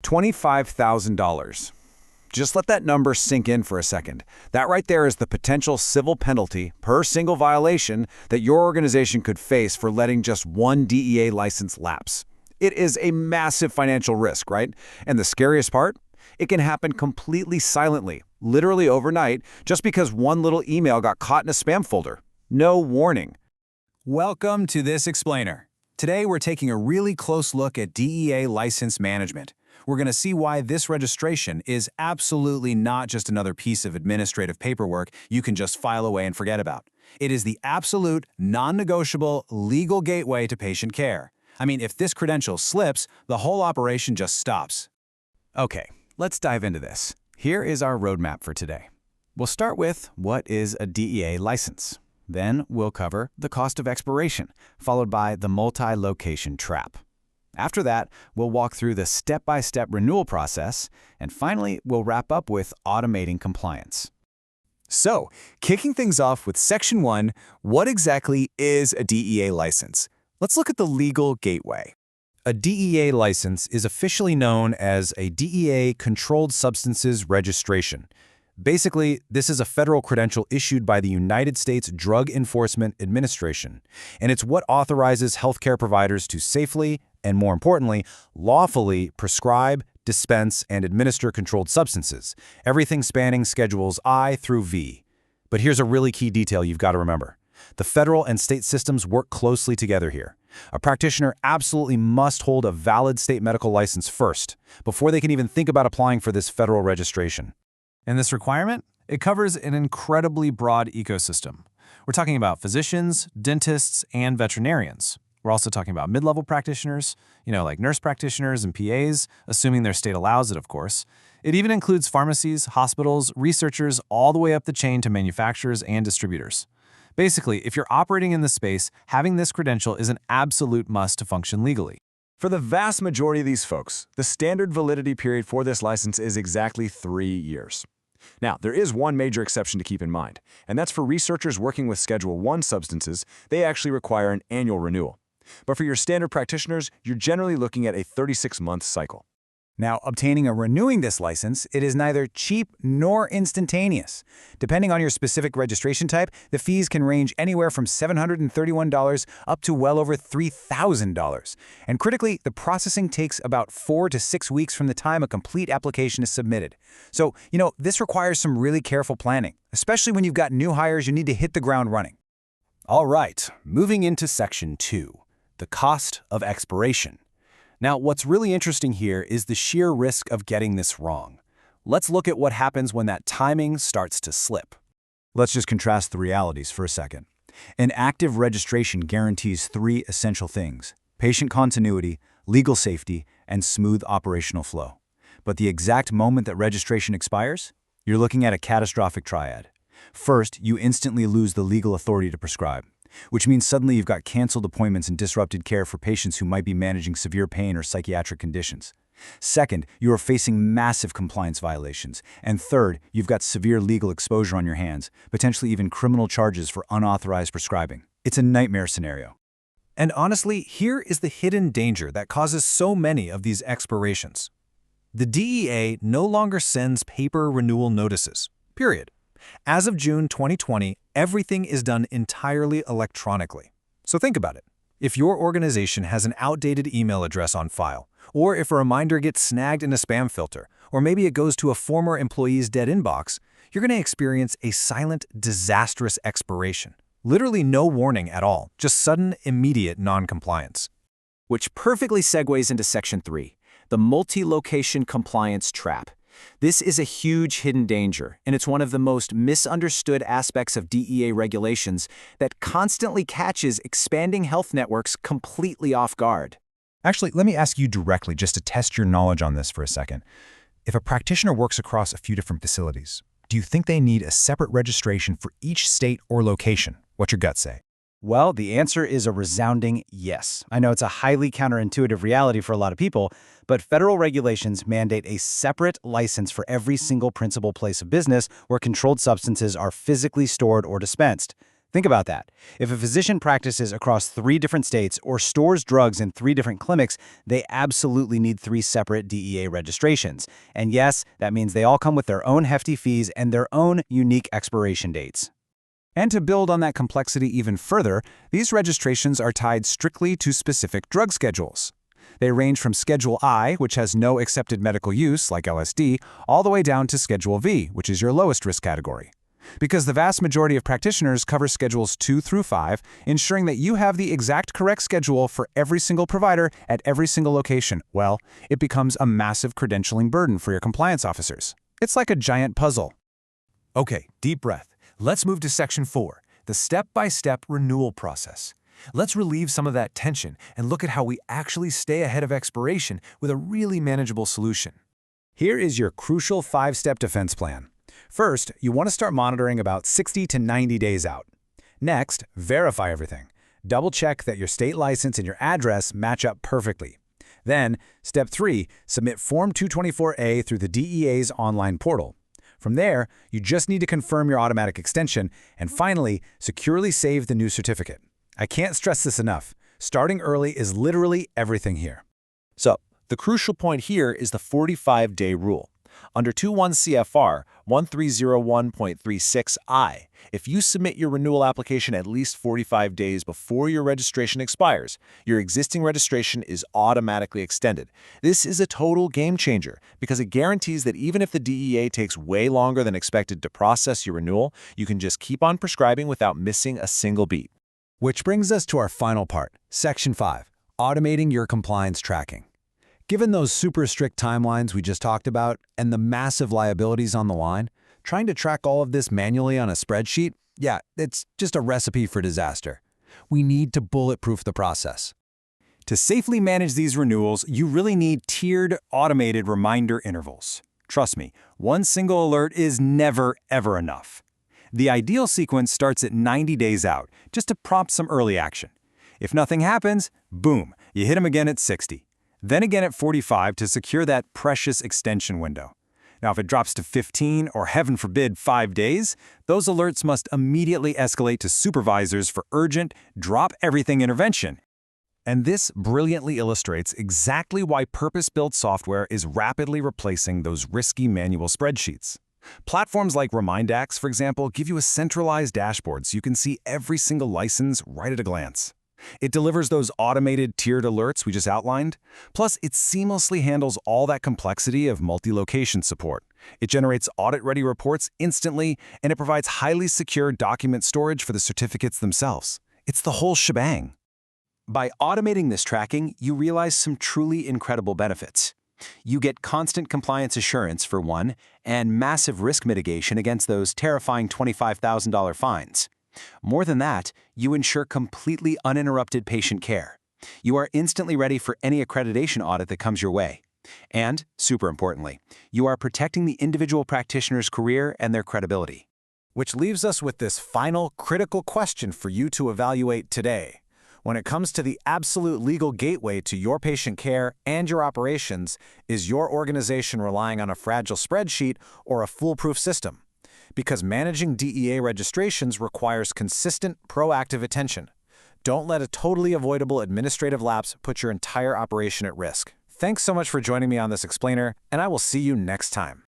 $25,000. Just let that number sink in for a second. That right there is the potential civil penalty per single violation that your organization could face for letting just one DEA license lapse. It is a massive financial risk, right? And the scariest part? It can happen completely silently, literally overnight, just because one little email got caught in a spam folder. No warning. Welcome to This Explainer. Today we're taking a really close look at DEA license management. We're going to see why this registration is absolutely not just another piece of administrative paperwork you can just file away and forget about. It is the absolute, non-negotiable, legal gateway to patient care. I mean, if this credential slips, the whole operation just stops. Okay, let's dive into this. Here is our roadmap for today. We'll start with what is a DEA license. Then we'll cover the cost of expiration, followed by the multi-location trap. After that, we'll walk through the step-by-step renewal process, and finally, we'll wrap up with automating compliance. So, kicking things off with Section 1, what exactly is a DEA license? Let's look at the legal gateway. A DEA license is officially known as a DEA Controlled Substances Registration. Basically, this is a federal credential issued by the United States Drug Enforcement Administration, and it's what authorizes healthcare providers to safely, and more importantly, lawfully prescribe, dispense, and administer controlled substances, everything spanning Schedules I through V. But here's a really key detail you've got to remember. The federal and state systems work closely together here. A practitioner absolutely must hold a valid state medical license first, before they can even think about applying for this federal registration. And this requirement? It covers an incredibly broad ecosystem. We're talking about physicians, dentists, and veterinarians. We're also talking about mid-level practitioners, like nurse practitioners and PAs, assuming their state allows it, of course. It even includes pharmacies, hospitals, researchers, all the way up the chain to manufacturers and distributors. Basically, if you're operating in this space, having this credential is an absolute must to function legally. For the vast majority of these folks, the standard validity period for this license is exactly 3 years. Now, there is one major exception to keep in mind, and that's for researchers working with Schedule I substances. They actually require an annual renewal. But for your standard practitioners, you're generally looking at a 36-month cycle. Now, obtaining or renewing this license, it is neither cheap nor instantaneous. Depending on your specific registration type, the fees can range anywhere from $731 up to well over $3,000. And critically, the processing takes about 4 to 6 weeks from the time a complete application is submitted. So, this requires some really careful planning, especially when you've got new hires you need to hit the ground running. All right, moving into Section 2, the cost of expiration. Now, what's really interesting here is the sheer risk of getting this wrong. Let's look at what happens when that timing starts to slip. Let's just contrast the realities for a second. An active registration guarantees 3 essential things: patient continuity, legal safety, and smooth operational flow. But the exact moment that registration expires, you're looking at a catastrophic triad. First, you instantly lose the legal authority to prescribe, which means suddenly you've got canceled appointments and disrupted care for patients who might be managing severe pain or psychiatric conditions. Second, you are facing massive compliance violations. And third, you've got severe legal exposure on your hands, potentially even criminal charges for unauthorized prescribing. It's a nightmare scenario. And honestly, here is the hidden danger that causes so many of these expirations. The DEA no longer sends paper renewal notices, period. As of June 2020, everything is done entirely electronically. So think about it. If your organization has an outdated email address on file, or if a reminder gets snagged in a spam filter, or maybe it goes to a former employee's dead inbox, you're going to experience a silent, disastrous expiration. Literally no warning at all, just sudden, immediate non-compliance. Which perfectly segues into Section 3, the multi-location compliance trap. This is a huge hidden danger, and it's one of the most misunderstood aspects of DEA regulations that constantly catches expanding health networks completely off guard. Actually, let me ask you directly just to test your knowledge on this for a second. If a practitioner works across a few different facilities, do you think they need a separate registration for each state or location? What's your gut say? Well, the answer is a resounding yes. I know it's a highly counterintuitive reality for a lot of people, but federal regulations mandate a separate license for every single principal place of business where controlled substances are physically stored or dispensed. Think about that. If a physician practices across 3 different states or stores drugs in 3 different clinics, they absolutely need 3 separate DEA registrations. And yes, that means they all come with their own hefty fees and their own unique expiration dates. And to build on that complexity even further, these registrations are tied strictly to specific drug schedules. They range from Schedule I, which has no accepted medical use, like LSD, all the way down to Schedule V, which is your lowest risk category. Because the vast majority of practitioners cover Schedules 2 through 5, ensuring that you have the exact correct schedule for every single provider at every single location, well, it becomes a massive credentialing burden for your compliance officers. It's like a giant puzzle. Okay, deep breath. Let's move to Section 4, the step-by-step renewal process. Let's relieve some of that tension and look at how we actually stay ahead of expiration with a really manageable solution. Here is your crucial 5-step defense plan. First, you want to start monitoring about 60 to 90 days out. Next, verify everything. Double-check that your state license and your address match up perfectly. Then, Step 3, submit Form 224A through the DEA's online portal. From there, you just need to confirm your automatic extension, and finally, securely save the new certificate. I can't stress this enough. Starting early is literally everything here. So, the crucial point here is the 45-day rule. Under 21 CFR 1301.36I, if you submit your renewal application at least 45 days before your registration expires, your existing registration is automatically extended. This is a total game changer because it guarantees that even if the DEA takes way longer than expected to process your renewal, you can just keep on prescribing without missing a single beat. Which brings us to our final part, Section 5, automating your compliance tracking. Given those super strict timelines we just talked about and the massive liabilities on the line, trying to track all of this manually on a spreadsheet, yeah, it's just a recipe for disaster. We need to bulletproof the process. To safely manage these renewals, you really need tiered, automated reminder intervals. Trust me, one single alert is never, ever enough. The ideal sequence starts at 90 days out, just to prompt some early action. If nothing happens, boom, you hit them again at 60. Then again at 45 to secure that precious extension window. Now, if it drops to 15 or heaven forbid 5 days, those alerts must immediately escalate to supervisors for urgent, drop-everything intervention. And this brilliantly illustrates exactly why purpose-built software is rapidly replacing those risky manual spreadsheets. Platforms like Remindax, for example, give you a centralized dashboard so you can see every single license right at a glance. It delivers those automated tiered alerts we just outlined. Plus, it seamlessly handles all that complexity of multi-location support. It generates audit-ready reports instantly, and it provides highly secure document storage for the certificates themselves. It's the whole shebang. By automating this tracking, you realize some truly incredible benefits. You get constant compliance assurance, for one, and massive risk mitigation against those terrifying $25,000 fines. More than that, you ensure completely uninterrupted patient care. You are instantly ready for any accreditation audit that comes your way. And, super importantly, you are protecting the individual practitioner's career and their credibility. Which leaves us with this final critical question for you to evaluate today. When it comes to the absolute legal gateway to your patient care and your operations, is your organization relying on a fragile spreadsheet or a foolproof system? Because managing DEA registrations requires consistent, proactive attention. Don't let a totally avoidable administrative lapse put your entire operation at risk. Thanks so much for joining me on this explainer, and I will see you next time.